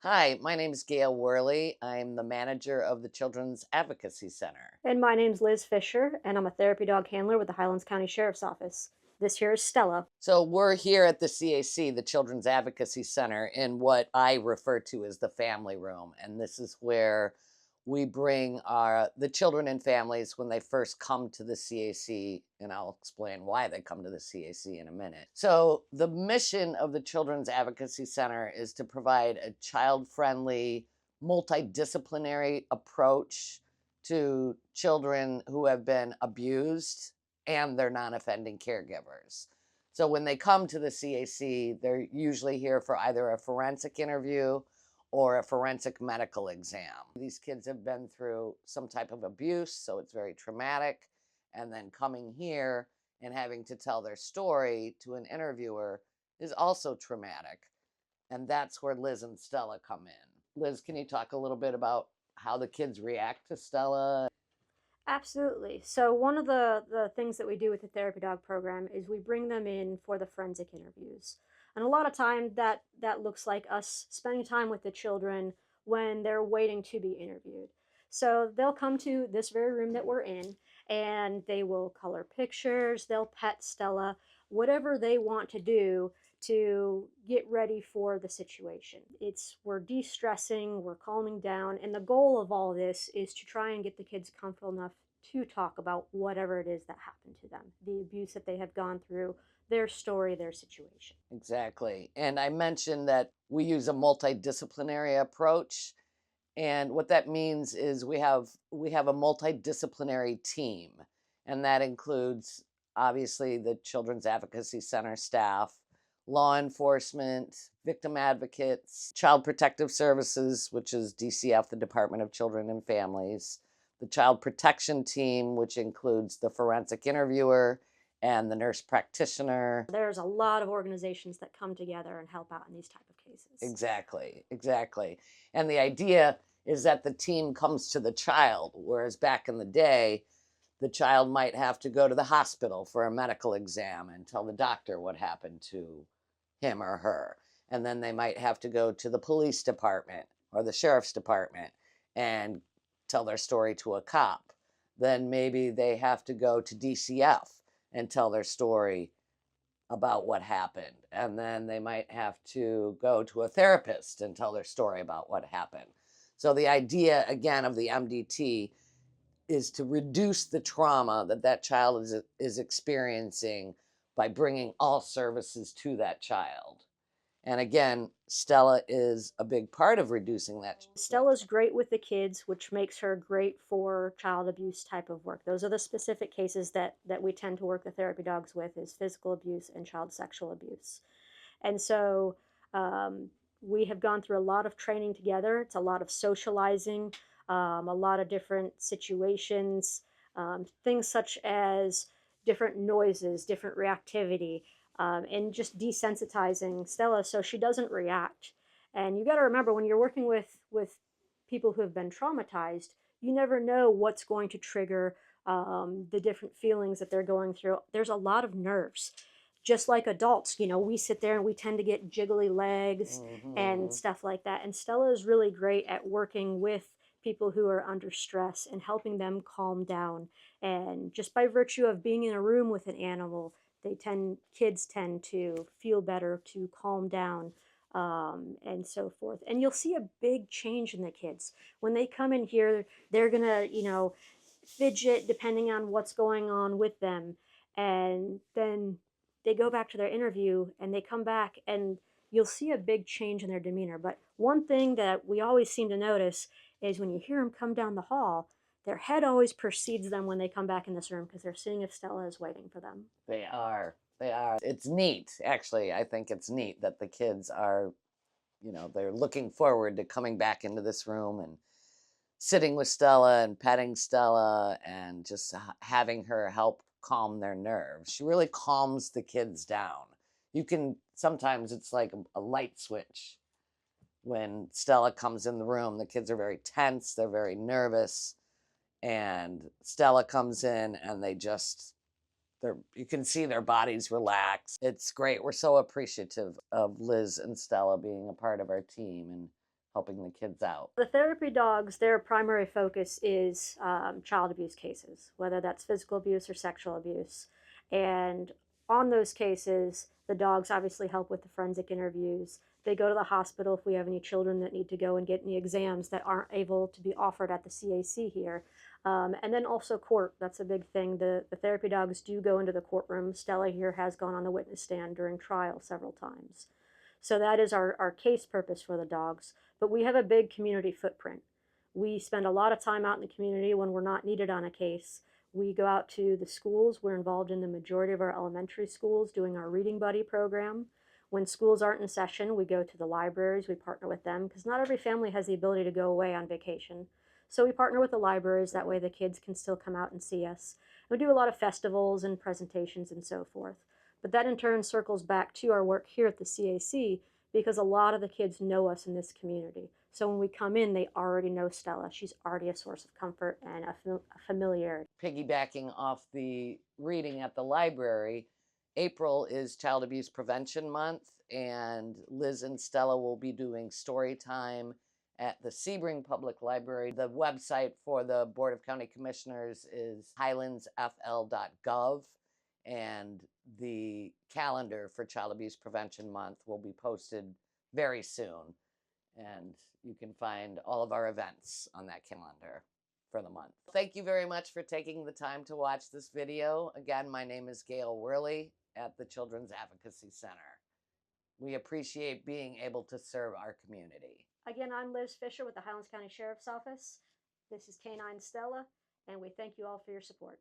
Hi, my name is Gail Worley. I'm the manager of the Children's Advocacy Center. And my name's Liz Fischer, and I'm a therapy dog handler with the Highlands County Sheriff's Office. This here is Stella. So we're here at the CAC, the Children's Advocacy Center, in what I refer to as the family room. And this is where we bring the children and families when they first come to the CAC, and I'll explain why they come to the CAC in a minute. So the mission of the Children's Advocacy Center is to provide a child-friendly, multidisciplinary approach to children who have been abused and their non-offending caregivers. So when they come to the CAC, they're usually here for either a forensic interview or a forensic medical exam. These kids have been through some type of abuse, so it's very traumatic. And then coming here and having to tell their story to an interviewer is also traumatic. And that's where Liz and Stella come in. Liz, can you talk a little bit about how the kids react to Stella? Absolutely. So, one of the things that we do with the therapy dog program is we bring them in for the forensic interviews. And a lot of time that looks like us spending time with the children when they're waiting to be interviewed. So, they'll come to this very room that we're in and they will color pictures, they'll pet Stella, whatever they want to do to get ready for the situation. We're de-stressing, we're calming down, and the goal of all this is to try and get the kids comfortable enough to talk about whatever it is that happened to them, the abuse that they have gone through, their story, their situation. Exactly. And I mentioned that we use a multidisciplinary approach. And what that means is we have a multidisciplinary team. And that includes obviously the Children's Advocacy Center staff, law enforcement, victim advocates, Child Protective Services, which is DCF, the Department of Children and Families, the Child Protection Team, which includes the forensic interviewer and the nurse practitioner. There's a lot of organizations that come together and help out in these type of cases. Exactly, exactly. And the idea is that the team comes to the child, whereas back in the day, the child might have to go to the hospital for a medical exam and tell the doctor what happened to him or her. And then they might have to go to the police department or the sheriff's department and tell their story to a cop. Then maybe they have to go to DCF and tell their story about what happened. And then they might have to go to a therapist and tell their story about what happened. So the idea, again, of the MDT is to reduce the trauma that that child is experiencing by bringing all services to that child. And again, Stella is a big part of reducing that. Stella's great with the kids, which makes her great for child abuse type of work. Those are the specific cases that we tend to work the therapy dogs with is physical abuse and child sexual abuse. And so we have gone through a lot of training together. It's a lot of socializing, a lot of different situations, things such as different noises, different reactivity, and just desensitizing Stella so she doesn't react. And you got to remember when you're working with people who have been traumatized, you never know what's going to trigger the different feelings that they're going through. There's a lot of nerves. Just like adults, we sit there and we tend to get jiggly legs and Mhm. stuff like that. And Stella is really great at working with people who are under stress and helping them calm down. And just by virtue of being in a room with an animal, kids tend to feel better, to calm down, and so forth. And you'll see a big change in the kids when they come in here. They're gonna, fidget depending on what's going on with them, and then they go back to their interview and they come back and you'll see a big change in their demeanor. But one thing that we always seem to notice is when you hear them come down the hall, their head always precedes them when they come back in this room because they're seeing if Stella is waiting for them. They are. They are. It's neat, actually. I think it's neat that the kids are, they're looking forward to coming back into this room and sitting with Stella and petting Stella and just having her help calm their nerves. She really calms the kids down. You can sometimes it's like a light switch when Stella comes in the room. The kids are very tense, they're very nervous, and Stella comes in and you can see their bodies relax. It's great. We're so appreciative of Liz and Stella being a part of our team and helping the kids out. The therapy dogs, their primary focus is child abuse cases, whether that's physical abuse or sexual abuse. And on those cases, the dogs obviously help with the forensic interviews. They go to the hospital if we have any children that need to go and get any exams that aren't able to be offered at the CAC here. And then also court, that's a big thing. The therapy dogs do go into the courtroom. Stella here has gone on the witness stand during trial several times. So that is our case purpose for the dogs. But we have a big community footprint. We spend a lot of time out in the community when we're not needed on a case. We go out to the schools. We're involved in the majority of our elementary schools doing our Reading Buddy program. When schools aren't in session, we go to the libraries. We partner with them because not every family has the ability to go away on vacation. So we partner with the libraries. That way the kids can still come out and see us. We do a lot of festivals and presentations and so forth. But that in turn circles back to our work here at the CAC because a lot of the kids know us in this community. So when we come in, they already know Stella. She's already a source of comfort and a familiarity. Piggybacking off the reading at the library, April is Child Abuse Prevention Month, and Liz and Stella will be doing story time at the Sebring Public Library. The website for the Board of County Commissioners is highlandsfl.gov, and the calendar for Child Abuse Prevention Month will be posted very soon. And you can find all of our events on that calendar for the month. Thank you very much for taking the time to watch this video. Again, my name is Gail Worley at the Children's Advocacy Center. We appreciate being able to serve our community. Again, I'm Liz Fischer with the Highlands County Sheriff's Office. This is Canine Stella, and we thank you all for your support.